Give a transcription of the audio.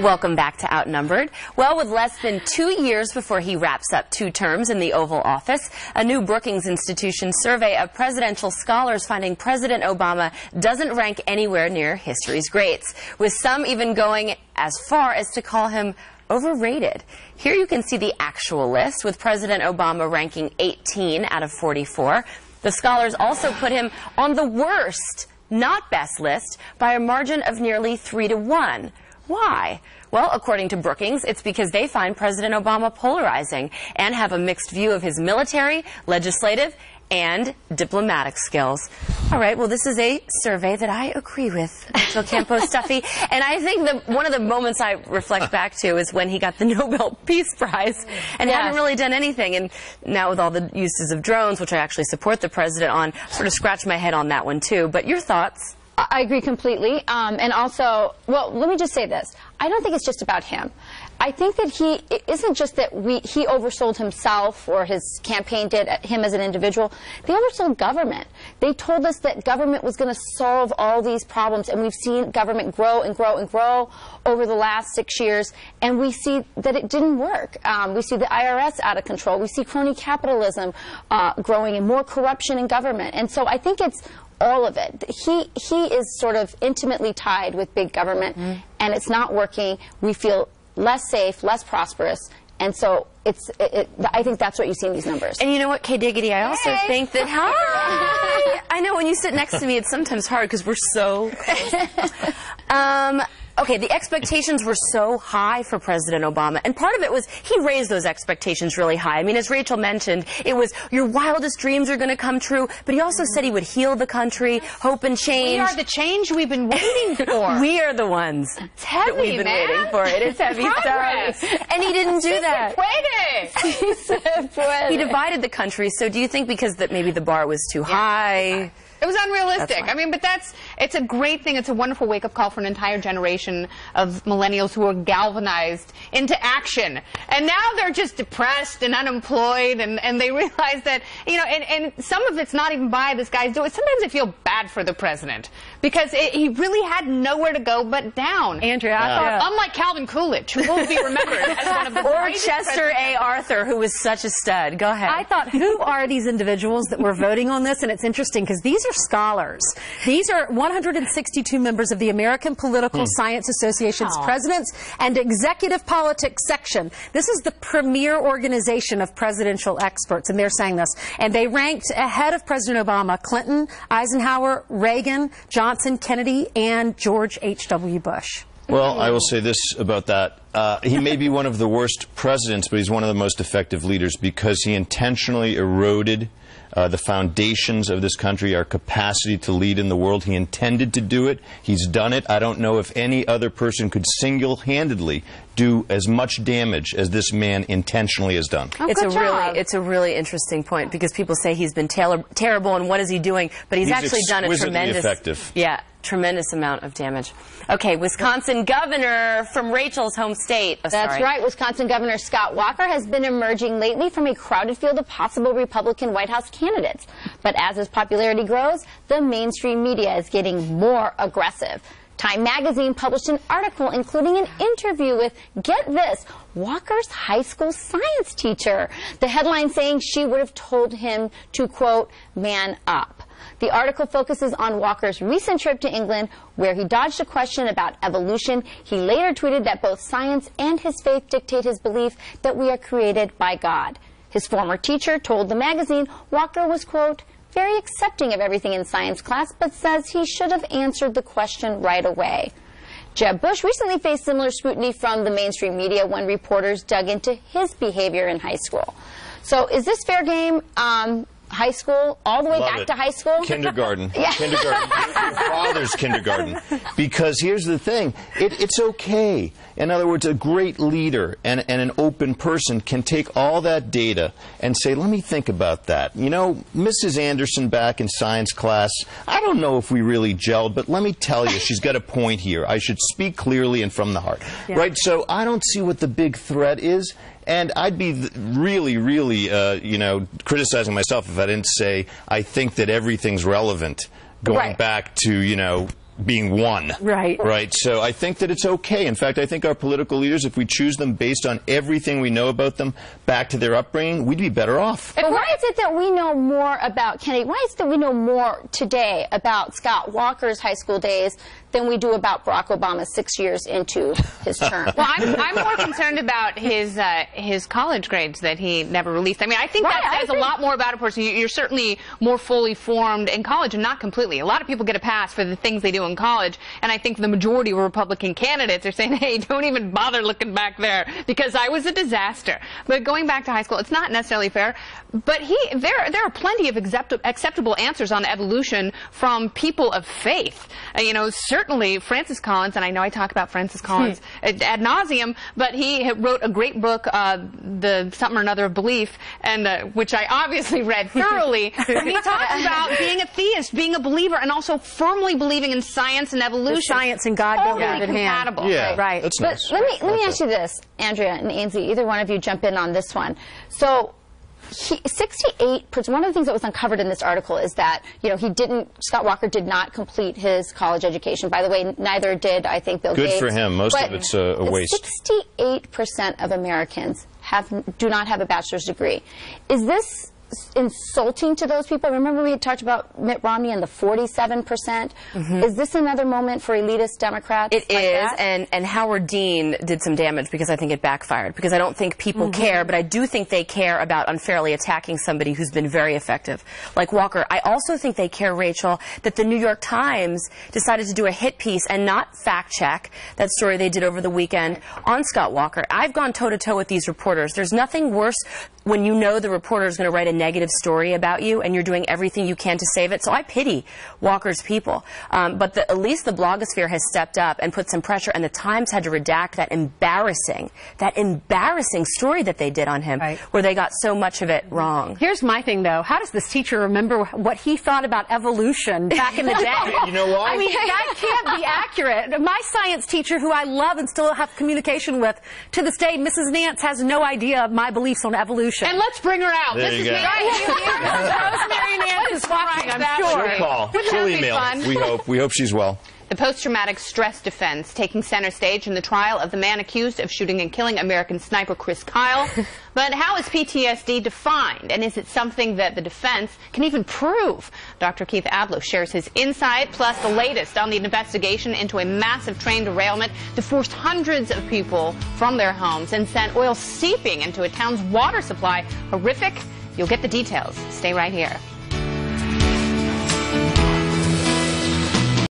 Welcome back to Outnumbered. Well, with less than 2 years before he wraps up 2 terms in the Oval Office, a new Brookings Institution survey of presidential scholars finding President Obama doesn't rank anywhere near history's greats, with some even going as far as to call him overrated. Here you can see the actual list, with President Obama ranking 18 out of 44. The scholars also put him on the worst, not best list by a margin of nearly 3-to-1. Why? Well, according to Brookings, it's because they find President Obama polarizing and have a mixed view of his military, legislative, and diplomatic skills. All right, well, this is a survey that I agree with, Campos-Duffy. And I think one of the moments I reflect back to is when he got the Nobel Peace Prize and hadn't really done anything. And now with all the uses of drones, which I actually support the president on, sort of scratch my head on that one, too. But your thoughts? I agree completely. And also, well, let me just say this. I don't think it's just about him. I think that it isn't just that he oversold himself or his campaign did, him as an individual. They oversold government. They told us that government was going to solve all these problems, and we've seen government grow and grow and grow over the last 6 years, and we see that it didn't work. We see the IRS out of control. We see crony capitalism growing and more corruption in government. And so I think it's all of it. He is sort of intimately tied with big government, and it's not working. We feel less safe, less prosperous, and so I think that's what you see in these numbers. And you know what, Kay Diggity, I also think that, hi! I know when you sit next to me, it's sometimes hard because we're so close. Okay, the expectations were so high for President Obama, and part of it was he raised those expectations really high. I mean, as Rachel mentioned, it was your wildest dreams are going to come true, but he also said he would heal the country, hope and change. We are the change we've been waiting for. We are the ones it's heavy, that we've been waiting for. It is heavy stuff. And he didn't do that. He divided the country, so do you think because that maybe the bar was too high? It was unrealistic. I mean, but it's a great thing. It's a wonderful wake-up call for an entire generation of millennials who are galvanized into action. And now they're just depressed and unemployed, and they realize that, you know, and some of it's not even by this guy's doing. Sometimes I feel bad for the president because he really had nowhere to go but down. Andrea, I thought, unlike Calvin Coolidge, who will be remembered as one of the or Chester A. Arthur, who was such a stud. Go ahead. I thought, who are these individuals that were voting on this? And it's interesting because these are scholars. These are 162 members of the American Political Science Association's Presidents and Executive Politics section. This is the premier organization of presidential experts, and they're saying this. And they ranked ahead of President Obama Clinton, Eisenhower, Reagan, Johnson, Kennedy, and George H.W. Bush. Well, I will say this about that. He may be one of the worst presidents, but he's one of the most effective leaders because he intentionally eroded the foundations of this country, our capacity to lead in the world. He intended to do it. He's done it. I don't know if any other person could single-handedly do as much damage as this man intentionally has done. Oh, it's a really interesting point because people say he's been terrible and what is he doing, but he's actually done a tremendous amount of damage. Okay, Wisconsin governor from Rachel's home state. That's right. Wisconsin Governor Scott Walker has been emerging lately from a crowded field of possible Republican White House candidates. But as his popularity grows, the mainstream media is getting more aggressive. Time magazine published an article including an interview with, get this, Walker's high school science teacher. The headline saying she would have told him to, quote, man up. The article focuses on Walker's recent trip to England, where he dodged a question about evolution. He later tweeted that both science and his faith dictate his belief that we are created by God. His former teacher told the magazine Walker was, quote, very accepting of everything in science class, but says he should have answered the question right away. Jeb Bush recently faced similar scrutiny from the mainstream media when reporters dug into his behavior in high school. So is this fair game? High school, all the way back to high school? Kindergarten. Kindergarten. Your father's kindergarten. Because here's the thing. It's okay. In other words, a great leader and an open person can take all that data and say, let me think about that. You know, Mrs. Anderson back in science class, I don't know if we really gelled, but let me tell you, she's got a point here. I should speak clearly and from the heart. Yeah. Right? So I don't see what the big threat is. And I'd be really, you know, criticizing myself if I didn't say I think that everything's relevant going back to, you know, being one. Right. Right. So I think that it's okay. In fact, I think our political leaders, if we choose them based on everything we know about them, back to their upbringing, we'd be better off. But why is it that we know more about Kennedy? Why is it that we know more today about Scott Walker's high school days than we do about Barack Obama 6 years into his term? Well, I'm more concerned about his college grades that he never released. I mean, I think that says a lot more about a person. You're certainly more fully formed in college, and not completely. A lot of people get a pass for the things they do in college, and I think the majority of Republican candidates are saying, hey, don't even bother looking back there because I was a disaster. But going back to high school, it's not necessarily fair. But there are plenty of acceptable answers on evolution from people of faith. You know, certainly Francis Collins, and I know I talk about Francis Collins ad nauseum, but he wrote a great book, The Something or Another of Belief, and which I obviously read thoroughly. And he talks about being a theist, being a believer, and also firmly believing in science and evolution. Science and God go hand in hand. Compatible. Yeah, right. That's But nice. let me ask you this, Andrea and Ainsley, either one of you jump in on this one. So 68%, one of the things that was uncovered in this article is that, you know, Scott Walker did not complete his college education. By the way, neither did, I think, Bill Gates. Good for him. Most of it's a waste. 68% of Americans do not have a bachelor's degree. Is this insulting to those people? Remember we had talked about Mitt Romney and the 47%? Is this another moment for elitist Democrats? It is, and Howard Dean did some damage because I think it backfired, because I don't think people care, but I do think they care about unfairly attacking somebody who's been very effective, like Walker. I also think they care, Rachel, that the New York Times decided to do a hit piece and not fact-check that story they did over the weekend on Scott Walker. I've gone toe-to-toe with these reporters. There's nothing worse when you know the reporter is going to write a negative story about you and you're doing everything you can to save it. So I pity Walker's people. But at least the blogosphere has stepped up and put some pressure, and the Times had to redact that embarrassing story that they did on him, where they got so much of it wrong. Here's my thing, though. How does this teacher remember what he thought about evolution back in the day? You know why? I mean, that can't be accurate. My science teacher, who I love and still have communication with to this day, Mrs. Nance, has no idea of my beliefs on evolution. And let's bring her out. There This you is go. Rosemary Nance is watching, I'm sure. Good call. Wouldn't She'll that be email. fun? We hope she's well. The post-traumatic stress defense taking center stage in the trial of the man accused of shooting and killing American sniper Chris Kyle. But how is PTSD defined, and is it something that the defense can even prove? Dr. Keith Ablow shares his insight, plus the latest on the investigation into a massive train derailment that forced hundreds of people from their homes and sent oil seeping into a town's water supply. Horrific? You'll get the details. Stay right here.